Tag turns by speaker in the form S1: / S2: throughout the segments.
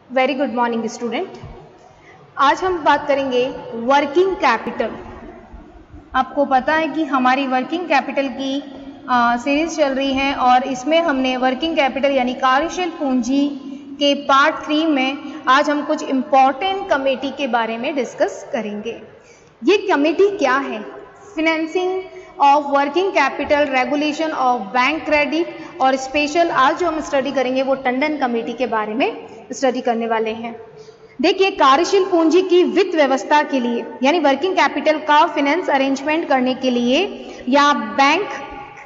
S1: Very good morning student. आज हम बात करेंगे वर्किंग कैपिटल। आपको पता है कि हमारी वर्किंग कैपिटल की सीरीज चल रही है और इसमें हमने वर्किंग कैपिटल यानी कार्यशील पूंजी के पार्ट 3 में आज हम कुछ इम्पॉर्टेंट कमेटी के बारे में डिस्कस करेंगे। ये कमेटी क्या है? Financing of working capital, regulation of bank credit और स्पेशल आज जो हम स्टडी करेंगे वो टंडन कमेटी के बारे में स्टडी करने वाले हैं। देखिए, कार्यशील पूंजी की वित्त व्यवस्था के लिए यानी वर्किंग कैपिटल का फिनेंस अरेंजमेंट करने के लिए या बैंक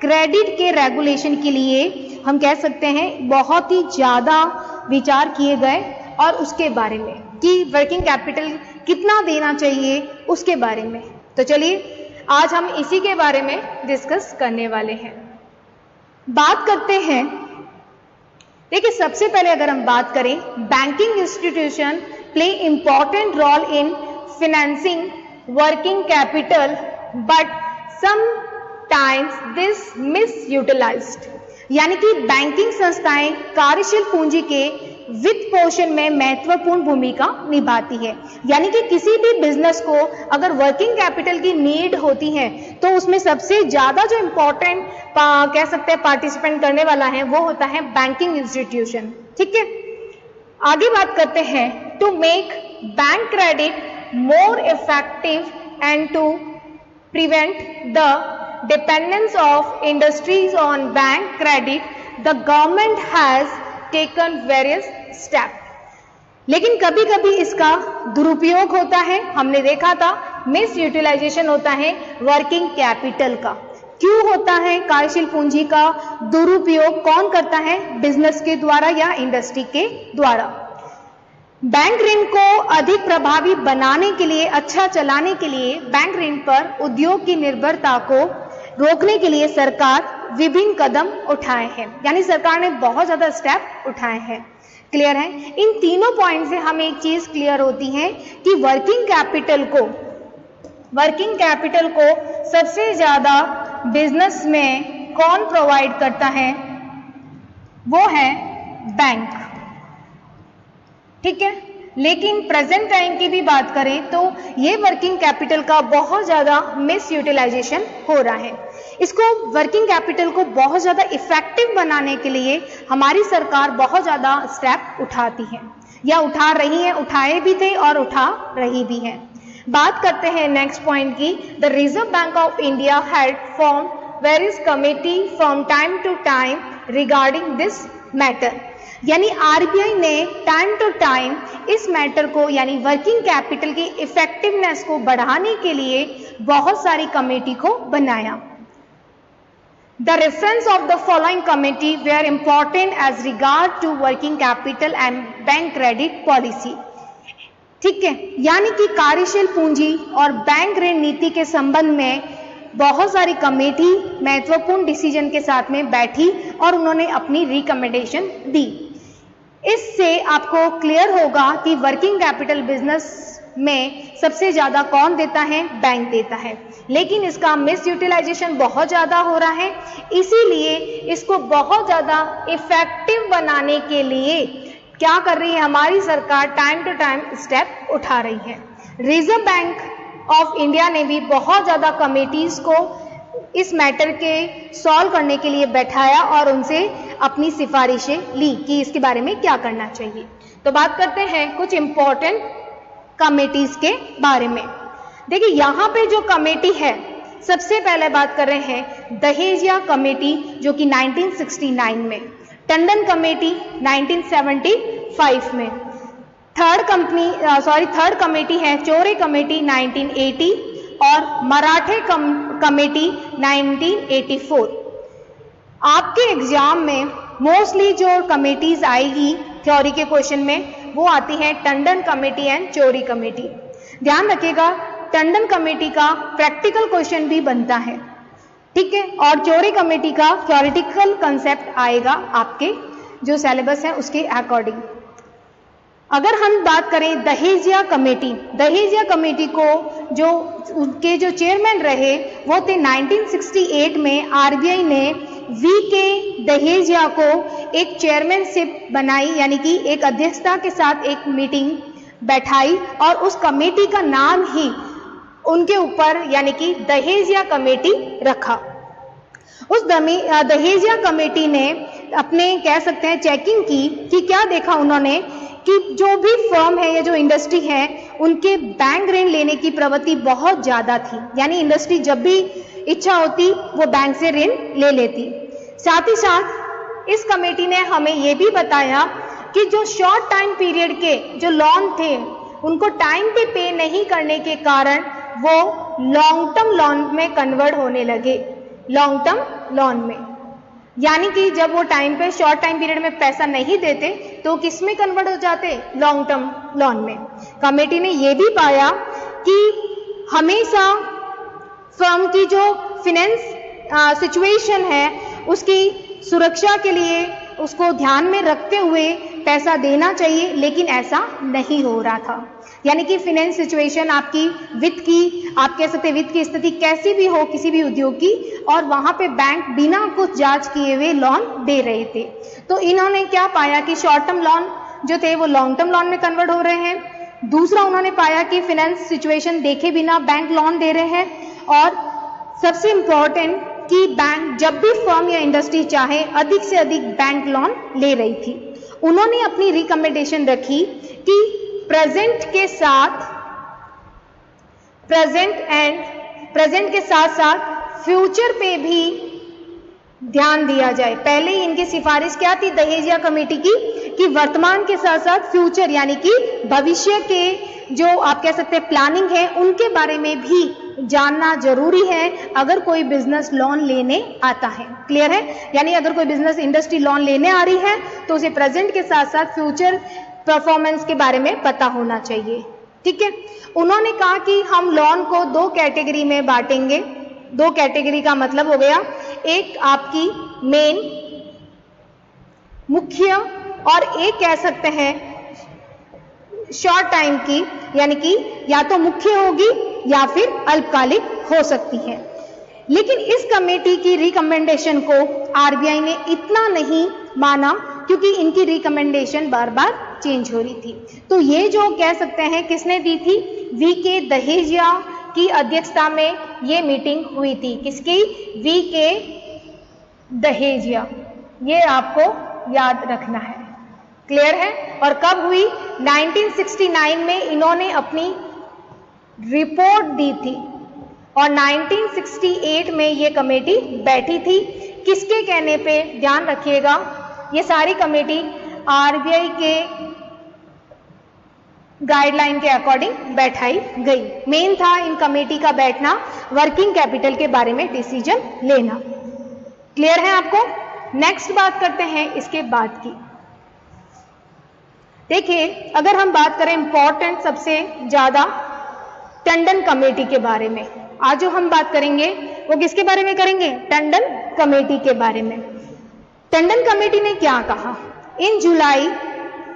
S1: क्रेडिट के रेगुलेशन के लिए हम कह सकते हैं बहुत ही ज़्यादा विचार किए गए और उसके बारे में कि वर्किंग कैपिटल कितना देना चाहिए उसके बारे में। तो चलिए आज हम इसी के बारे में डिस्कस करने वाले हैं। बात करते हैं। देखिए, सबसे पहले अगर हम बात करें, banking institution play important role in financing working capital but sometimes this misutilized, यानी कि बैंकिंग संस्थाएं कार्यशील पूंजी के वित्त पोषण में महत्वपूर्ण भूमिका निभाती है। यानी कि किसी भी बिजनेस को अगर वर्किंग कैपिटल की नीड होती है तो उसमें सबसे ज्यादा जो इम्पोर्टेंट कह सकते हैं पार्टिसिपेंट करने वाला है वो होता है बैंकिंग इंस्टीट्यूशन। ठीक है, आगे बात करते हैं। To make bank credit more effective and to prevent the dependence of industries on bank credit, the government has taken various step. लेकिन कभी कभी इसका दुरुपयोग होता है। हमने देखा था मिस यूटिलाइजेशन होता है वर्किंग कैपिटल का। क्यों होता है कार्यशील पूंजी का दुरुपयोग? कौन करता है? बिजनेस के द्वारा या इंडस्ट्री के द्वारा। बैंक ऋण को अधिक प्रभावी बनाने के लिए, अच्छा चलाने के लिए बैंक ऋण पर उद्योग की निर्भरता को रोकने के लिए सरकार विभिन्न कदम उठाए हैं, यानी सरकार ने बहुत ज्यादा स्टेप उठाए हैं। क्लियर है? इन तीनों पॉइंट से हमें एक चीज क्लियर होती है कि वर्किंग कैपिटल को सबसे ज्यादा बिजनेस में कौन प्रोवाइड करता है? वो है बैंक। ठीक है, लेकिन प्रेजेंट टाइम की भी बात करें तो ये वर्किंग कैपिटल का बहुत ज़्यादा मिस यूटिलाइजेशन हो रहा है। इसको वर्किंग कैपिटल को बहुत ज़्यादा इफेक्टिव बनाने के लिए हमारी सरकार बहुत ज़्यादा स्टेप उठाती है या उठा रही है, उठाए भी थे और उठा रही भी है। बात करते हैं नेक्स्ट पॉइंट की। The Reserve Bank of India had form various committee from time to time regarding this matter, यानी आरबीआई ने टाइम टू टाइम इस मैटर को यानी वर्किंग कैपिटल की इफेक्टिवनेस को बढ़ाने के लिए बहुत सारी कमेटी को बनाया। The reference of the following committee were important as regard to working capital and bank credit policy. ठीक है, यानी कि कार्यशील पूंजी और बैंक ऋण नीति के संबंध में बहुत सारी कमेटी महत्वपूर्ण डिसीजन के साथ में बैठी और उन्होंने अपनी रिकमेंडेशन दी। इससे आपको क्लियर होगा कि वर्किंग कैपिटल बिजनेस में सबसे ज्यादा कौन देता है? बैंक देता है। लेकिन इसका मिस यूटिलाइजेशन बहुत ज्यादा हो रहा है, इसीलिए इसको बहुत ज्यादा इफेक्टिव बनाने के लिए क्या कर रही है हमारी सरकार? टाइम टू टाइम स्टेप उठा रही है। रिजर्व बैंक ऑफ इंडिया ने भी बहुत ज्यादा कमेटीज को इस मैटर के सॉल्व करने के लिए बैठाया और उनसे अपनी सिफारिशें ली कि इसके बारे में क्या करना चाहिए। तो बात करते हैं कुछ इंपॉर्टेंट कमेटीज के बारे में। देखिए, यहाँ पे जो कमेटी है, सबसे पहले बात कर रहे हैं दहेजिया कमेटी जो कि 1969 में, टंडन कमेटी 1975 में, थर्ड कमेटी है चोरे कमेटी 1980 और मराठे कमेटी 1984। आपके एग्जाम में मोस्टली जो कमेटीज आएगी थ्योरी के क्वेश्चन में वो आती हैं टंडन कमेटी एंड चोरी कमेटी। ध्यान रखिएगा, टंडन कमेटी का प्रैक्टिकल क्वेश्चन भी बनता है। ठीक है, और चोरी कमेटी का थ्योरेटिकल कंसेप्ट आएगा आपके जो सिलेबस है उसके अकॉर्डिंग। अगर हम बात करें दहेजिया कमेटी को जो उनके जो चेयरमैन रहे वो थे 1968 में आरबीआई ने वी के दहेजिया को एक चेयरमैनशिप बनाई, यानी कि एक अध्यक्षता के साथ एक मीटिंग बैठाई और उस कमेटी का नाम ही उनके ऊपर यानी कि दहेजिया कमेटी रखा। उस दहेजिया कमेटी ने अपने कह सकते हैं चेकिंग की कि क्या देखा उन्होंने कि जो भी फर्म है या जो इंडस्ट्री है उनके बैंक ऋण लेने की प्रवृत्ति बहुत ज़्यादा थी, यानी इंडस्ट्री जब भी इच्छा होती वो बैंक से ऋण ले लेती। साथ ही साथ इस कमेटी ने हमें ये भी बताया कि जो शॉर्ट टाइम पीरियड के जो लोन थे उनको टाइम पे पे नहीं करने के कारण वो लॉन्ग टर्म लोन में कन्वर्ट होने लगे, लॉन्ग टर्म लोन में, यानी कि जब वो टाइम पे शॉर्ट टाइम पीरियड में पैसा नहीं देते तो किस में कन्वर्ट हो जाते, लॉन्ग टर्म लोन में। कमेटी ने ये भी पाया कि हमेशा फर्म की जो फाइनेंस सिचुएशन है उसकी सुरक्षा के लिए उसको ध्यान में रखते हुए पैसा देना चाहिए, लेकिन ऐसा नहीं हो रहा था। यानी कि फाइनेंस सिचुएशन आपकी वित्त की, आप कह सकते हैं वित्त की स्थिति कैसी भी हो किसी भी उद्योग की, और वहां पे बैंक बिना कुछ जांच किए हुए लोन दे रहे थे। तो इन्होंने क्या पाया कि शॉर्ट टर्म लोन जो थे वो लॉन्ग टर्म लोन में कन्वर्ट हो रहे हैं। दूसरा उन्होंने पाया कि फाइनेंस सिचुएशन देखे बिना बैंक लोन दे रहे हैं, और सबसे इंपॉर्टेंट कि बैंक जब भी फर्म या इंडस्ट्री चाहे अधिक से अधिक बैंक लोन ले रही थी। उन्होंने अपनी रिकमेंडेशन रखी कि प्रेजेंट के साथ साथ फ्यूचर पे भी ध्यान दिया जाए। पहले ही इनकी सिफारिश क्या थी दहेजिया कमेटी की कि वर्तमान के साथ साथ फ्यूचर यानी कि भविष्य के जो आप कह सकते हैं प्लानिंग है उनके बारे में भी जानना जरूरी है अगर कोई बिजनेस लोन लेने आता है। क्लियर है? यानी अगर कोई बिजनेस इंडस्ट्री लोन लेने आ रही है तो उसे प्रेजेंट के साथ साथ फ्यूचर परफॉर्मेंस के बारे में पता होना चाहिए। ठीक है, उन्होंने कहा कि हम लोन को दो कैटेगरी में बांटेंगे। दो कैटेगरी का मतलब हो गया, एक आपकी मेन मुख्य और एक कह सकते हैं शॉर्ट टाइम की, यानी कि या तो मुख्य होगी या फिर अल्पकालिक हो सकती है। लेकिन इस कमेटी की रिकमेंडेशन को आरबीआई ने इतना नहीं माना क्योंकि इनकी रिकमेंडेशन बार बार चेंज हो रही थी। तो ये जो कह सकते हैं किसने दी थी, वीके दहेजिया की अध्यक्षता में ये मीटिंग हुई थी। किसकी? वीके दहेजिया। ये आपको याद रखना है। क्लियर है? और कब हुई? 1969 में इन्होंने अपनी रिपोर्ट दी थी और 1968 में ये कमेटी बैठी थी। किसके कहने पे? ध्यान रखिएगा, ये सारी कमेटी आरबीआई के गाइडलाइन के अकॉर्डिंग बैठाई गई। मेन था इन कमेटी का बैठना वर्किंग कैपिटल के बारे में डिसीजन लेना। क्लियर है आपको? नेक्स्ट बात करते हैं इसके बाद की। देखिए, अगर हम बात करें इंपॉर्टेंट सबसे ज्यादा टंडन कमेटी के बारे में, आज जो हम बात करेंगे वो किसके बारे में करेंगे? टंडन कमेटी के बारे में। टंडन कमेटी ने क्या कहा? इन जुलाई,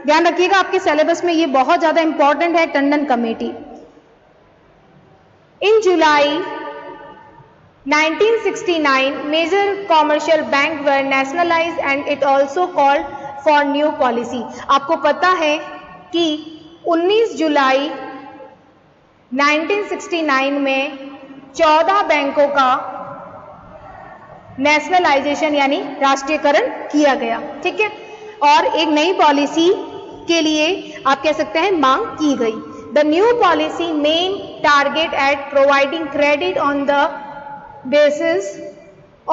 S1: ध्यान रखिएगा आपके सिलेबस में ये बहुत ज्यादा इंपॉर्टेंट है Tandon committee. In July 1969 major commercial bank were nationalised and it also called for new policy. आपको पता है कि 19 जुलाई 1969 में 14 बैंकों का नेशनलाइजेशन यानी राष्ट्रीयकरण किया गया। ठीक है, और एक नई पॉलिसी के लिए आप कह सकते हैं मांग की गई। The new policy main target eight providing credit on the basis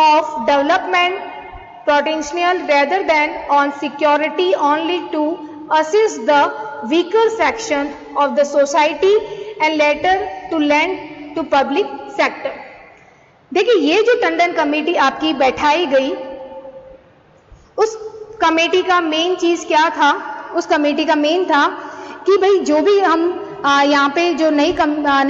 S1: of development potential rather than on security only to assist the weaker section of the society and later to lend to public sector। देखिए, ये जो Tandon committee आपकी बैठाई गई, उस committee का main चीज क्या था? उस कमेटी का मेन था कि भाई जो भी हम यहाँ पे जो नई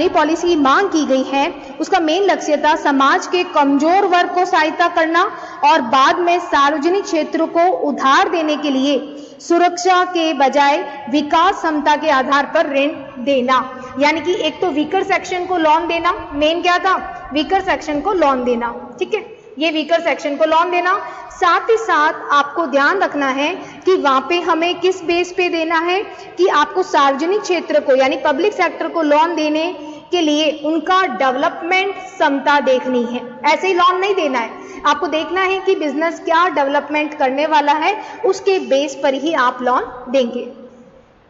S1: पॉलिसी की मांग की गई है उसका मेन लक्ष्य था समाज के कमजोर वर्ग को सहायता करना और बाद में सार्वजनिक क्षेत्र को उधार देने के लिए सुरक्षा के बजाय विकास क्षमता के आधार पर ऋण देना। यानी कि एक तो वीकर सेक्शन को लोन देना, मेन क्या था? वीकर सेक्शन को लोन देना। ठीक है, ये वीकर सेक्शन को लोन देना। साथ ही साथ आपको ध्यान रखना है कि वहां पे हमें किस बेस पे देना है कि आपको सार्वजनिक क्षेत्र को यानी पब्लिक सेक्टर को लोन देने के लिए उनका डेवलपमेंट क्षमता देखनी है। ऐसे ही लोन नहीं देना है, आपको देखना है कि बिजनेस क्या डेवलपमेंट करने वाला है, उसके बेस पर ही आप लोन देंगे।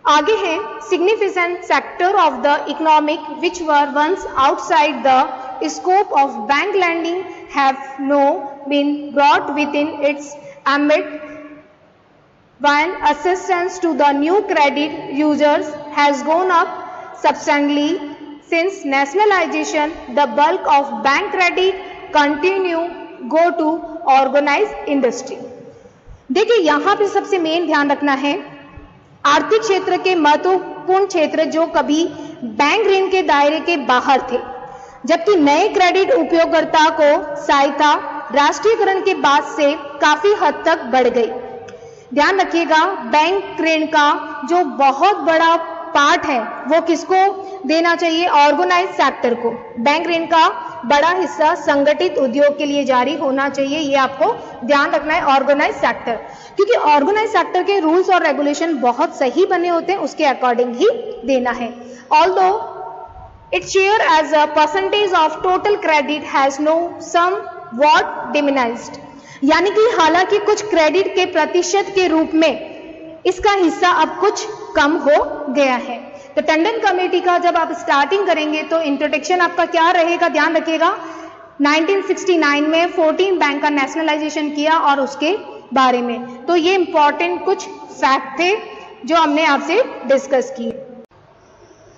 S1: आगे है significant sector of the economic which were once outside the scope of bank landing have no been brought within its ambit when assistance to the new credit users has gone up substantially since nationalisation. The bulk of bank credit continue go to organised industry. देखिए यहाँ पे सबसे main ध्यान रखना है, आर्थिक क्षेत्र के महत्वपूर्ण क्षेत्र जो कभी बैंक ऋण के दायरे के बाहर थे, जबकि नए क्रेडिट उपयोगकर्ता को सहायता राष्ट्रीयकरण के बाद से काफी हद तक बढ़ गई। ध्यान रखिएगा, बैंक ऋण का जो बहुत बड़ा पार्ट है वो किसको देना चाहिए? ऑर्गेनाइज सेक्टर को। बैंक ऋण का बड़ा हिस्सा संगठित उद्योग के लिए जारी होना चाहिए, ये आपको ध्यान रखना है, ऑर्गेनाइज सेक्टर, क्योंकि ऑर्गेनाइज सेक्टर के रूल्स और रेगुलेशन बहुत सही बने होते हैं, उसके अकॉर्डिंग ही देना है। Although its share as a percentage of total credit has no somewhat diminished, यानी कि हालांकि कुछ क्रेडिट के प्रतिशत के रूप में इसका हिस्सा अब कुछ कम हो गया है। तो टंडन कमेटी का जब आप स्टार्टिंग करेंगे तो इंट्रोडक्शन आपका क्या रहेगा, ध्यान रखिएगा। 1969 में 14 बैंक का नेशनलाइजेशन किया और उसके बारे में, तो ये इंपॉर्टेंट कुछ फैक्ट थे जो हमने आपसे डिस्कस किए।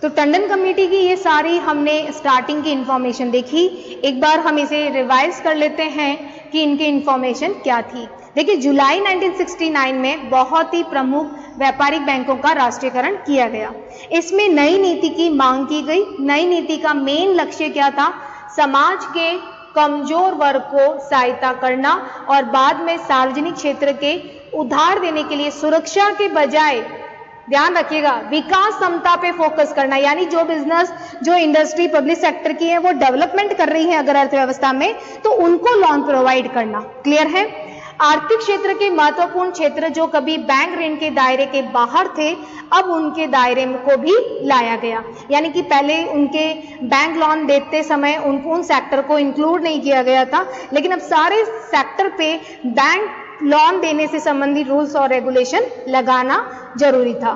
S1: तो टंडन कमेटी की ये सारी हमने स्टार्टिंग की इंफॉर्मेशन देखी, एक बार हम इसे रिवाइज कर लेते हैं कि इनकी इंफॉर्मेशन क्या थी। देखिए, जुलाई 1969 में बहुत ही प्रमुख व्यापारिक बैंकों का राष्ट्रीयकरण किया गया। इसमें नई नीति की मांग की गई। नई नीति का मेन लक्ष्य क्या था? समाज के कमजोर वर्ग को सहायता करना और बाद में सार्वजनिक क्षेत्र के उधार देने के लिए सुरक्षा के बजाय, ध्यान रखिएगा, विकास क्षमता पे फोकस करना, यानी जो बिजनेस, जो इंडस्ट्री पब्लिक सेक्टर की है वो डेवलपमेंट कर रही है अगर अर्थव्यवस्था में, तो उनको लोन प्रोवाइड करना। क्लियर है? आर्थिक क्षेत्र के महत्वपूर्ण क्षेत्र जो कभी बैंक ऋण के दायरे के बाहर थे, अब उनके दायरे को भी लाया गया, यानी कि पहले उनके बैंक लोन देते समय उन सेक्टर को इंक्लूड नहीं किया गया था, लेकिन अब सारे सेक्टर पे बैंक लोन देने से संबंधित रूल्स और रेगुलेशन लगाना जरूरी था।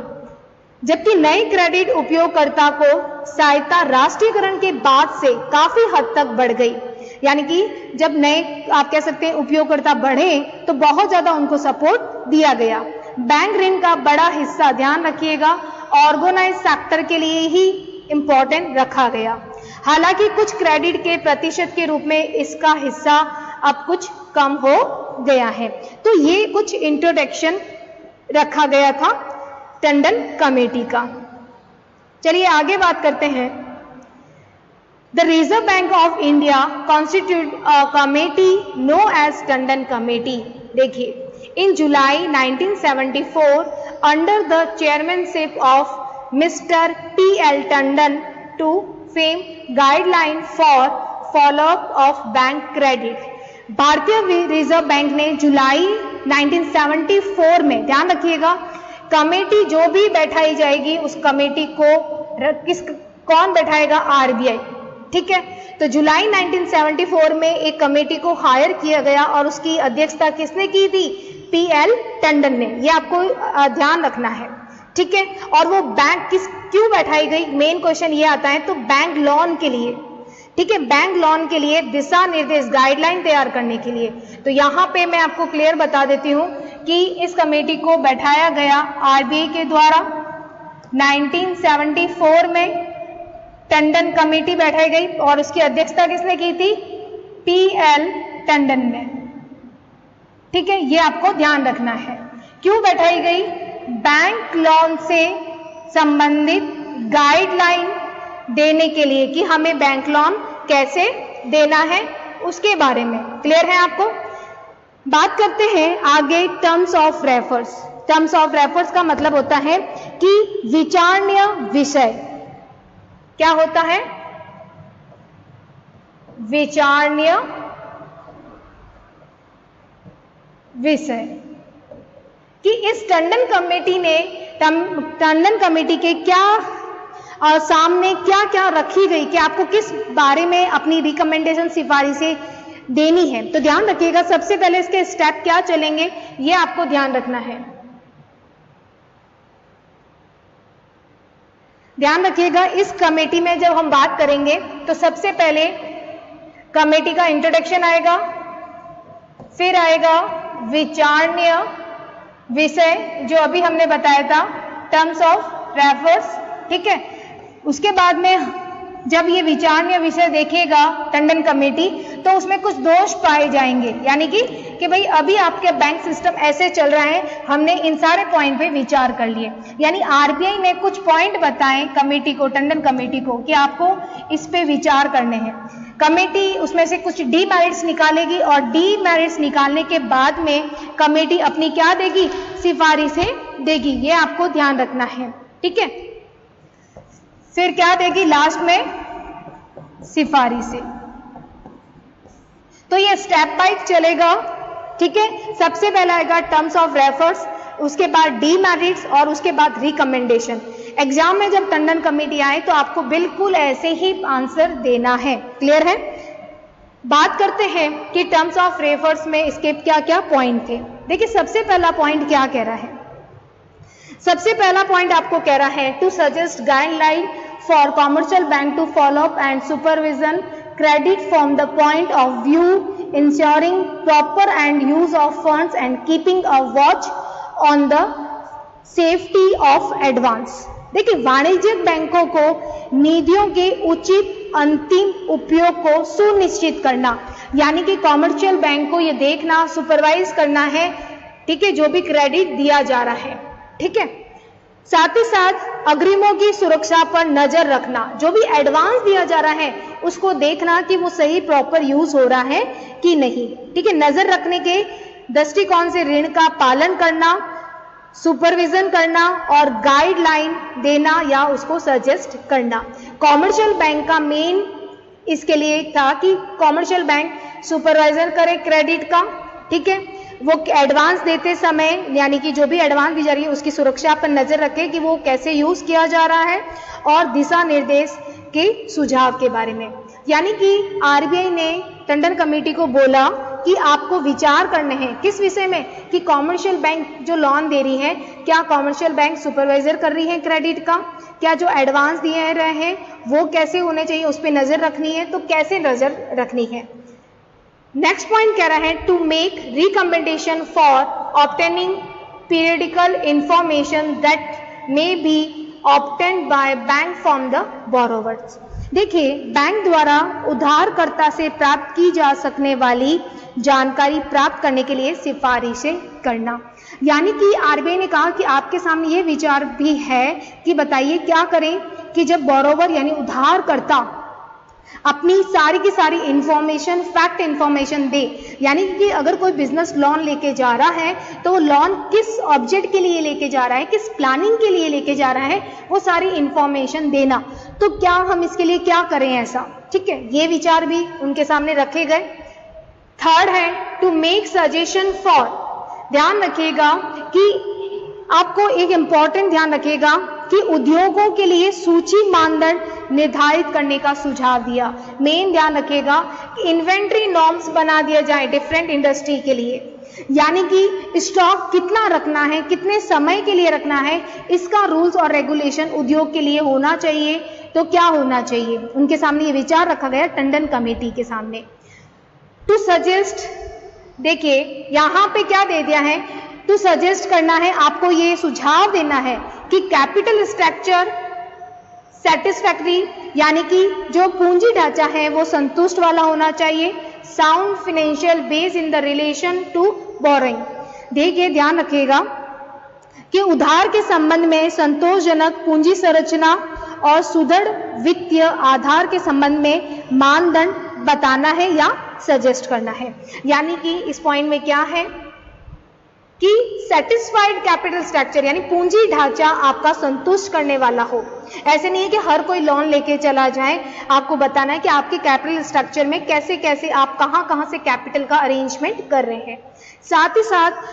S1: जबकि नए क्रेडिट उपयोगकर्ता को सहायता राष्ट्रीयकरण के बाद से काफी हद तक बढ़ गई, यानी कि जब नए आप कह सकते हैं उपयोगकर्ता बढ़े तो बहुत ज्यादा उनको सपोर्ट दिया गया। बैंक ऋण का बड़ा हिस्सा, ध्यान रखिएगा, ऑर्गेनाइज सेक्टर के लिए ही इंपॉर्टेंट रखा गया। हालांकि कुछ क्रेडिट के प्रतिशत के रूप में इसका हिस्सा अब कुछ कम हो गया है। तो ये कुछ इंट्रोडक्शन रखा गया था टंडन कमेटी का। चलिए आगे बात करते हैं। The Reserve Bank of India constituted a committee known as Tandon Committee. देखिए, in July 1974, under the chairmanship of Mr. P.L. Tandon, to frame guideline for follow-up of bank credit. भारतीय रिजर्व बैंक ने जुलाई 1974 में, ध्यान रखिएगा, committee जो भी बैठाई जाएगी उस कमेटी को कौन बैठाएगा? आरबीआई। ठीक है, तो जुलाई 1974 में एक कमेटी को हायर किया गया और उसकी अध्यक्षता किसने की थी? पीएल टंडन ने। ये आपको ध्यान रखना है। ठीक है, और वो बैंक क्यों बैठाई गई? मेन क्वेश्चन ये आता है, तो बैंक लोन के लिए। ठीक है, बैंक लोन के लिए दिशा निर्देश, गाइडलाइन तैयार करने के लिए। तो यहाँ पे मैं आपको क्लियर बता देती हूँ कि इस कमेटी को बैठाया गया आरबीआई के द्वारा। 1974 में टंडन कमेटी बैठाई गई और उसकी अध्यक्षता किसने की थी? पीएल टंडन ने। ठीक है, ये आपको ध्यान रखना है। क्यों बैठाई गई? बैंक लोन से संबंधित गाइडलाइन देने के लिए कि हमें बैंक लोन कैसे देना है उसके बारे में। क्लियर है आपको? बात करते हैं आगे terms of refers. Terms of refers का मतलब होता है कि विचारणीय विषय। क्या होता है? विचारणीय विषय कि इस टंडन कमेटी के क्या और सामने क्या क्या रखी गई कि आपको किस बारे में अपनी रिकमेंडेशन सिफारिशें देनी है। तो ध्यान रखिएगा, सबसे पहले इसके स्टेप क्या चलेंगे ये आपको ध्यान रखना है। ध्यान रखिएगा, इस कमेटी में जब हम बात करेंगे तो सबसे पहले कमेटी का इंट्रोडक्शन आएगा, फिर आएगा विचारणीय विषय जो अभी हमने बताया था, टर्म्स ऑफ रेफरेंस, ठीक है। उसके बाद में जब ये विचारणीय विषय देखेगा टंडन कमेटी तो उसमें कुछ दोष पाए जाएंगे, यानी कि भाई अभी आपके बैंक सिस्टम ऐसे चल रहा है, हमने इन सारे पॉइंट पे विचार कर लिए, यानी आरबीआई ने कुछ पॉइंट बताए कमेटी को, टंडन कमेटी को, कि आपको इस पे विचार करने हैं। कमेटी उसमें से कुछ डीमेरिट्स निकालेगी और डीमेरिट्स निकालने के बाद में कमेटी अपनी क्या देगी, सिफारिशें देगी, ये आपको ध्यान रखना है, ठीक है। फिर क्या देगी लास्ट में, सिफारिशें। तो ये स्टेप वाइज चलेगा, ठीक है। सबसे पहला आएगा टर्म्स ऑफ रेफरेंस, उसके बाद डीमेरिट्स और उसके बाद रिकमेंडेशन। एग्जाम में जब टंडन कमेटी आए तो आपको बिल्कुल ऐसे ही आंसर देना है, क्लियर है। बात करते हैं कि टर्म्स ऑफ रेफरेंस में इसके क्या क्या पॉइंट थे। देखिए सबसे पहला पॉइंट क्या कह रहा है, सबसे पहला पॉइंट आपको कह रहा है to suggest guideline for commercial bank to follow up and supervision credit from the point of view insuring proper end use of funds and keeping a watch on the safety of advance. देखिए वाणिज्यिक बैंकों को निधियों के उचित अंतिम उपयोग को सुनिश्चित करना, यानी कि कॉमर्शियल बैंक को ये देखना, सुपरवाइज करना है, ठीक है, जो भी क्रेडिट दिया जा रहा है, ठीक है। साथ ही साथ अग्रिमों की सुरक्षा पर नजर रखना, जो भी एडवांस दिया जा रहा है उसको देखना कि वो सही प्रॉपर यूज हो रहा है कि नहीं, ठीक है। नजर रखने के दृष्टिकोण से ऋण का पालन करना, सुपरविजन करना और गाइडलाइन देना या उसको सजेस्ट करना। कॉमर्शियल बैंक का मेन इसके लिए था कि कॉमर्शियल बैंक सुपरवाइजर करे क्रेडिट का, ठीक है, वो एडवांस देते समय यानी कि जो भी एडवांस दी जा रही है उसकी सुरक्षा पर नजर रखे कि वो कैसे यूज किया जा रहा है, और दिशा निर्देश के सुझाव के बारे में। यानी कि आरबीआई ने टंडन कमेटी को बोला कि आपको विचार करने हैं किस विषय में, कि कॉमर्शियल बैंक जो लोन दे रही है क्या कॉमर्शियल बैंक सुपरवाइजर कर रही है क्रेडिट का, क्या जो एडवांस दिए रहे हैं वो कैसे होने चाहिए, उस पर नजर रखनी है, तो कैसे नजर रखनी है। नेक्स्ट पॉइंट कह रहा है to make recommendation for obtaining periodical information that may be obtained by bank from the borrowers. देखिए बैंक द्वारा उधारकर्ता से प्राप्त की जा सकने वाली जानकारी प्राप्त करने के लिए सिफारिशें करना। यानी कि आरबीआई ने कहा कि आपके सामने ये विचार भी है कि बताइए क्या करें कि जब बोरोवर यानी उधारकर्ता अपनी सारी की सारी इंफॉर्मेशन, फैक्ट इंफॉर्मेशन दे, यानी कि अगर कोई बिजनेस लोन लेके जा रहा है तो वो लोन किस ऑब्जेक्ट के लिए लेके जा रहा है, किस प्लानिंग के लिए लेके जा रहा है, वो सारी इंफॉर्मेशन देना। तो क्या हम इसके लिए क्या करें ऐसा, ठीक है, ये विचार भी उनके सामने रखे गए। थर्ड है टू मेक सजेशन फॉर, ध्यान रखिएगा कि आपको एक इंपॉर्टेंट ध्यान रखिएगा कि उद्योगों के लिए सूची मानदंड निर्धारित करने का सुझाव दिया। मेन ध्यान रखिएगा कि इन्वेंट्री नॉर्म्स बना दिया जाए डिफरेंट इंडस्ट्री के लिए, यानी कि स्टॉक कितना रखना है, कितने समय के लिए रखना है, इसका रूल्स और रेगुलेशन उद्योग के लिए होना चाहिए। तो क्या होना चाहिए, उनके सामने ये विचार रखा गया टंडन कमेटी के सामने। टू सजेस्ट, देखिए यहां पे क्या दे दिया है, टू सजेस्ट करना है, आपको ये सुझाव देना है कि कैपिटल स्ट्रक्चर सेटिस्फैक्टरी, यानी कि जो पूंजी ढांचा है वो संतुष्ट वाला होना चाहिए। Sound financial base in the relation to borrowing. देखिए ध्यान रखिएगा कि उधार के संबंध में संतोषजनक पूंजी संरचना और सुदृढ़ वित्तीय आधार के संबंध में मानदंड बताना है या सजेस्ट करना है। यानी कि इस पॉइंट में क्या है कि सेटिस्फाइड कैपिटल स्ट्रक्चर यानी पूंजी ढांचा आपका संतुष्ट करने वाला हो। ऐसे नहीं है कि हर कोई लोन लेके चला जाए, आपको बताना है कि आपके कैपिटल स्ट्रक्चर में कैसे कैसे आप कहां से कैपिटल का अरेंजमेंट कर रहे हैं। साथ ही साथ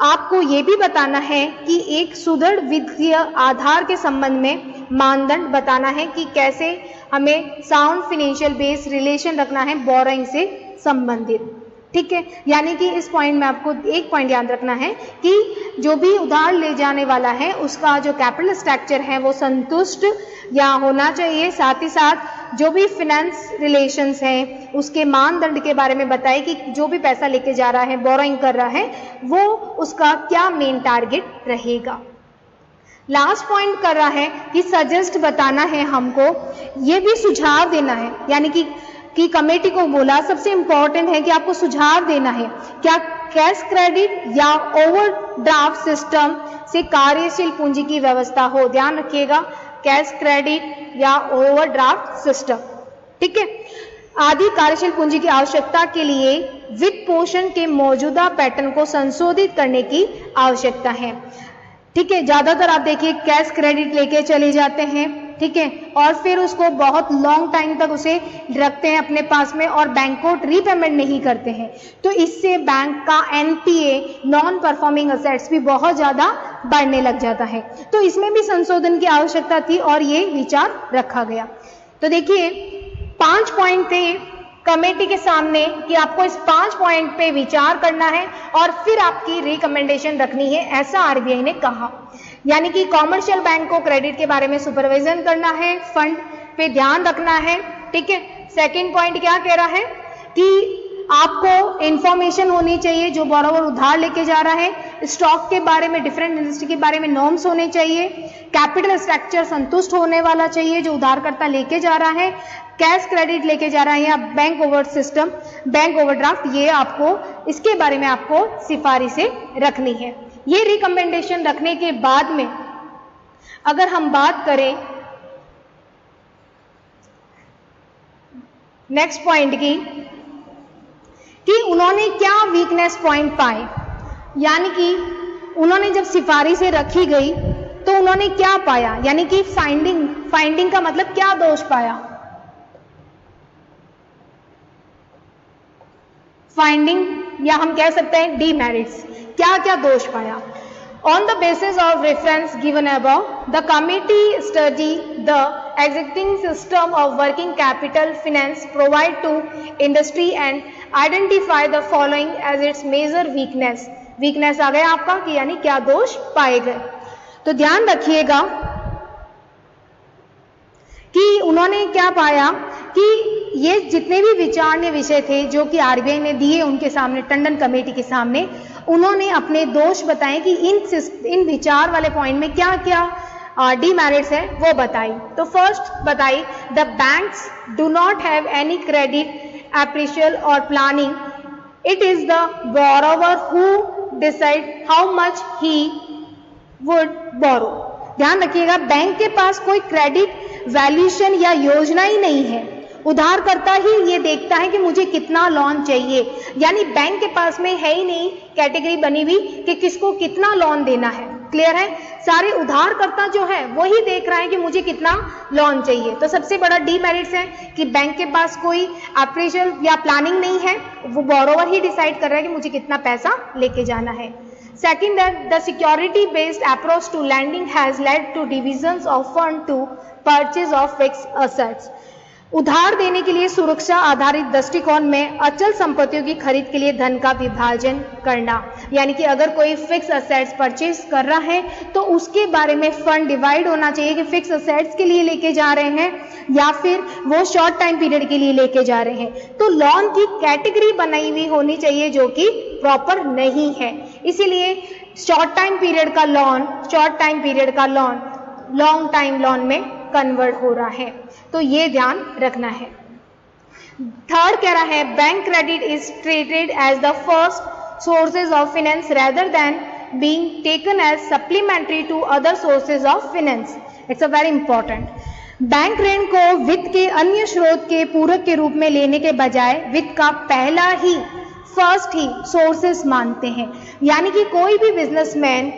S1: आपको ये भी बताना है कि एक सुदृढ़ वित्तीय आधार के संबंध में मानदंड बताना है कि कैसे हमें साउंड फाइनेंशियल बेस रिलेशन रखना है बोरोइंग से संबंधित। ठीक है, यानी कि इस पॉइंट में आपको एक पॉइंट याद रखना है कि जो भी उधार ले जाने वाला है उसका जो कैपिटल स्ट्रक्चर है वो संतुष्ट या होना चाहिए। साथ ही साथ जो भी फिनेंस रिलेशंस हैं उसके मानदंड के बारे में बताए कि जो भी पैसा लेके जा रहा है, बोरोइंग कर रहा है, वो उसका क्या मेन टारगेट रहेगा। लास्ट पॉइंट कर रहा है कि सजेस्ट बताना है हमको, ये भी सुझाव देना है, यानी कि कमेटी को बोला सबसे इंपॉर्टेंट है कि आपको सुझाव देना है क्या कैश क्रेडिट या ओवरड्राफ्ट सिस्टम से कार्यशील पूंजी की व्यवस्था हो। ध्यान रखिएगा, कैश क्रेडिट या ओवरड्राफ्ट सिस्टम, ठीक है, आदि कार्यशील पूंजी की आवश्यकता के लिए वित्त पोषण के मौजूदा पैटर्न को संशोधित करने की आवश्यकता है। ठीक है, ज्यादातर आप देखिए कैश क्रेडिट लेके चले जाते हैं, ठीक है, और फिर उसको बहुत लॉन्ग टाइम तक उसे रखते हैं अपने पास में और बैंक को रीपेमेंट नहीं करते हैं, तो इससे बैंक का एनपीए नॉन परफॉर्मिंग असेट्स भी बहुत ज्यादा बढ़ने लग जाता है। तो इसमें भी संशोधन की आवश्यकता थी और ये विचार रखा गया। तो देखिए 5 पॉइंट थे कमेटी के सामने कि आपको इस 5 पॉइंट पे विचार करना है और फिर आपकी रिकमेंडेशन रखनी है, ऐसा आरबीआई ने कहा। यानी कि कॉमर्शियल बैंक को क्रेडिट के बारे में सुपरविजन करना है, फंड पे ध्यान रखना है, ठीक है। सेकंड पॉइंट क्या कह रहा है कि आपको इंफॉर्मेशन होनी चाहिए जो बोरोवर उधार लेके जा रहा है, स्टॉक के बारे में, डिफरेंट इंडस्ट्री के बारे में नॉर्म्स होने चाहिए, कैपिटल स्ट्रक्चर संतुष्ट होने वाला चाहिए जो उधारकर्ता लेके जा रहा है, कैश क्रेडिट लेके जा रहा है या bank over system, bank overdraft, ये आपको इसके बारे में आपको सिफारिशें रखनी है। ये रिकमेंडेशन रखने के बाद में अगर हम बात करें नेक्स्ट पॉइंट की कि उन्होंने क्या वीकनेस पॉइंट पाए, यानी कि उन्होंने जब सिफारिशें रखी गई तो उन्होंने क्या पाया, यानी कि फाइंडिंग का मतलब क्या दोष पाया, फाइंडिंग या हम कह सकते हैं डीमेरिट्स, क्या क्या दोष पाया। On the basis of reference given above, the committee study the existing system of working capital finance provide to industry and identify the following as its major weakness. Weakness आ गया आपका कि यानी क्या दोष पाए गए। तो ध्यान रखिएगा कि उन्होंने क्या पाया कि ये जितने भी विचारणीय विषय थे जो कि आरबीआई ने दिए उनके सामने, टंडन कमेटी के सामने, उन्होंने अपने दोष बताए कि इन विचार वाले पॉइंट में क्या क्या डीमेरिट्स है वो बताई। तो फर्स्ट बताई, the banks do not have any credit appraisal और planning, it is the borrower who decide how much he would borrow. ध्यान रखिएगा, बैंक के पास कोई क्रेडिट वैल्यूएशन या योजना ही नहीं है, उधारकर्ता ही ये देखता है कि मुझे कितना लोन चाहिए, यानी बैंक के पास में है ही नहीं कैटेगरी बनी हुई कि किसको कितना लोन देना है। क्लियर है, सारे उधारकर्ता जो है वही देख रहा है कि मुझे कितना लोन चाहिए। तो सबसे बड़ा डीमेरिट्स है कि बैंक के पास कोई अप्रेजल या प्लानिंग नहीं है, वो बोरोवर ही डिसाइड कर रहा है कि मुझे कितना पैसा लेके जाना है। Second, that the security-based approach to lending has led to divisions of fund to purchase of fixed assets. उधार देने के लिए सुरक्षा आधारित दृष्टिकोण में अचल संपत्तियों की खरीद के लिए धन का विभाजन करना, यानी कि अगर कोई फिक्स असेट्स परचेज कर रहा है तो उसके बारे में फंड डिवाइड होना चाहिए कि फिक्स असेट्स के लिए लेके जा रहे हैं या फिर वो शॉर्ट टाइम पीरियड के लिए लेके जा रहे हैं। तो लोन की कैटेगरी बनाई हुई होनी चाहिए जो कि प्रॉपर नहीं है, इसीलिए शॉर्ट टाइम पीरियड का लोन शॉर्ट टाइम पीरियड का लोन लॉन्ग टाइम लोन में कन्वर्ट हो रहा है, तो ये ध्यान रखना है। थर्ड कह रहा है, bank credit is treated as the first sources of finance rather than being taken as supplementary to other sources of finance. It's a very important. Bank ऋण को वित्त के अन्य स्रोत के पूरक के रूप में लेने के बजाय वित्त का पहला ही फर्स्ट ही सोर्सेस मानते हैं। यानी कि कोई भी बिजनेसमैन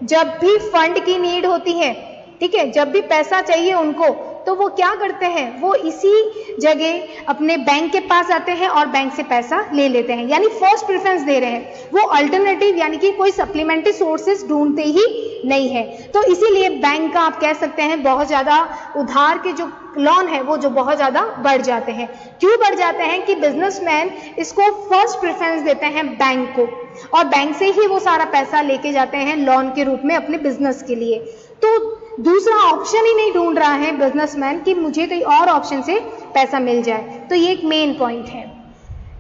S1: जब भी फंड की नीड होती है, ठीक है, जब भी पैसा चाहिए उनको, तो वो क्या करते हैं, वो इसी जगह अपने बैंक के पास आते हैं और बैंक से पैसा ले लेते हैं, यानी फर्स्ट प्रेफरेंस दे रहे हैं। वो अल्टरनेटिव यानी कि कोई सप्लीमेंट्री सोर्सेस ढूंढते ही नहीं है। तो इसीलिए बैंक का आप कह सकते हैं बहुत ज़्यादा उधार के जो लोन है वो जो बहुत ज़्यादा बढ़ जाते हैं। क्यों बढ़ जाते हैं कि बिजनेसमैन इसको फर्स्ट प्रेफरेंस देते हैं बैंक को, और बैंक से ही वो सारा पैसा लेके जाते हैं लोन के रूप में अपने बिजनेस के लिए। तो दूसरा ऑप्शन ही नहीं ढूंढ रहा है बिजनेसमैन कि मुझे कहीं और ऑप्शन से पैसा मिल जाए। तो ये एक मेन पॉइंट है।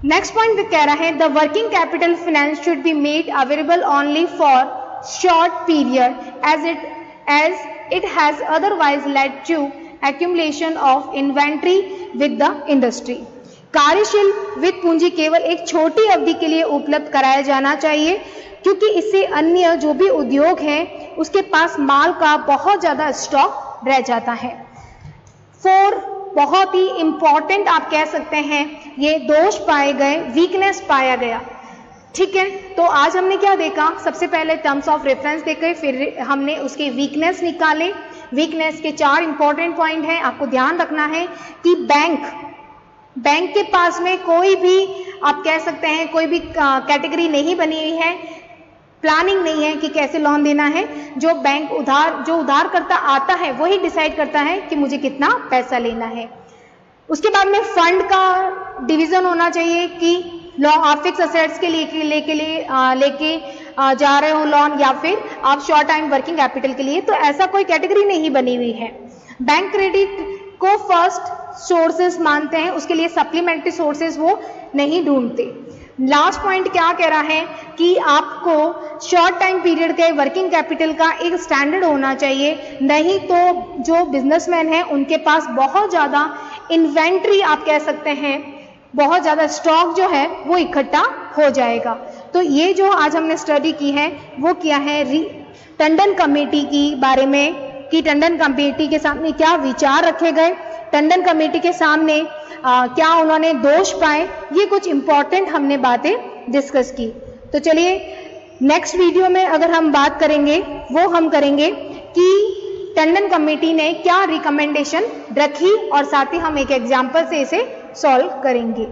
S1: नेक्स्ट पॉइंट कह रहा है the working capital finance should be made available only for short period as it has otherwise led to accumulation of inventory with the industry। कार्यशील वित्त पूंजी केवल एक छोटी अवधि के लिए उपलब्ध कराया जाना चाहिए, क्योंकि इससे अन्य जो भी उद्योग हैं उसके पास माल का बहुत ज़्यादा स्टॉक रह जाता है। 4 बहुत ही इंपॉर्टेंट आप कह सकते हैं ये दोष पाए गए, वीकनेस पाया गया, ठीक है। तो आज हमने क्या देखा, सबसे पहले टर्म्स ऑफ रेफरेंस देखे, फिर हमने उसके वीकनेस निकाले। वीकनेस के 4 इंपॉर्टेंट पॉइंट हैं। आपको ध्यान रखना है कि बैंक के पास में कोई भी आप कह सकते हैं कोई भी कैटेगरी नहीं बनी हुई है, प्लानिंग नहीं है कि कैसे लोन देना है। जो बैंक जो उधार करता आता है वही डिसाइड करता है कि मुझे कितना पैसा लेना है। उसके बाद में फंड का डिवीजन होना चाहिए कि आप फिक्स असेट्स के लेके जा रहे हो लोन, या फिर आप शॉर्ट टाइम वर्किंग कैपिटल के लिए, तो ऐसा कोई कैटेगरी नहीं बनी हुई है। बैंक क्रेडिट को फर्स्ट सोर्सेस मानते हैं, उसके लिए सप्लीमेंट्री सोर्सेस वो नहीं ढूंढते। लास्ट पॉइंट क्या कह रहा है कि आपको शॉर्ट टाइम पीरियड के वर्किंग कैपिटल का एक स्टैंडर्ड होना चाहिए, नहीं तो जो बिजनेसमैन हैं उनके पास बहुत ज़्यादा इन्वेंट्री आप कह सकते हैं, बहुत ज़्यादा स्टॉक जो है वो इकट्ठा हो जाएगा। तो ये जो आज हमने स्टडी की है वो किया है टंडन कमेटी की बारे में, कि टंडन कमेटी के सामने क्या विचार रखे गए, टंडन कमेटी के सामने क्या उन्होंने दोष पाए, ये कुछ इंपॉर्टेंट हमने बातें डिस्कस की। तो चलिए नेक्स्ट वीडियो में अगर हम बात करेंगे वो हम करेंगे कि टंडन कमेटी ने क्या रिकमेंडेशन रखी, और साथ ही हम एक एग्जाम्पल से इसे सॉल्व करेंगे।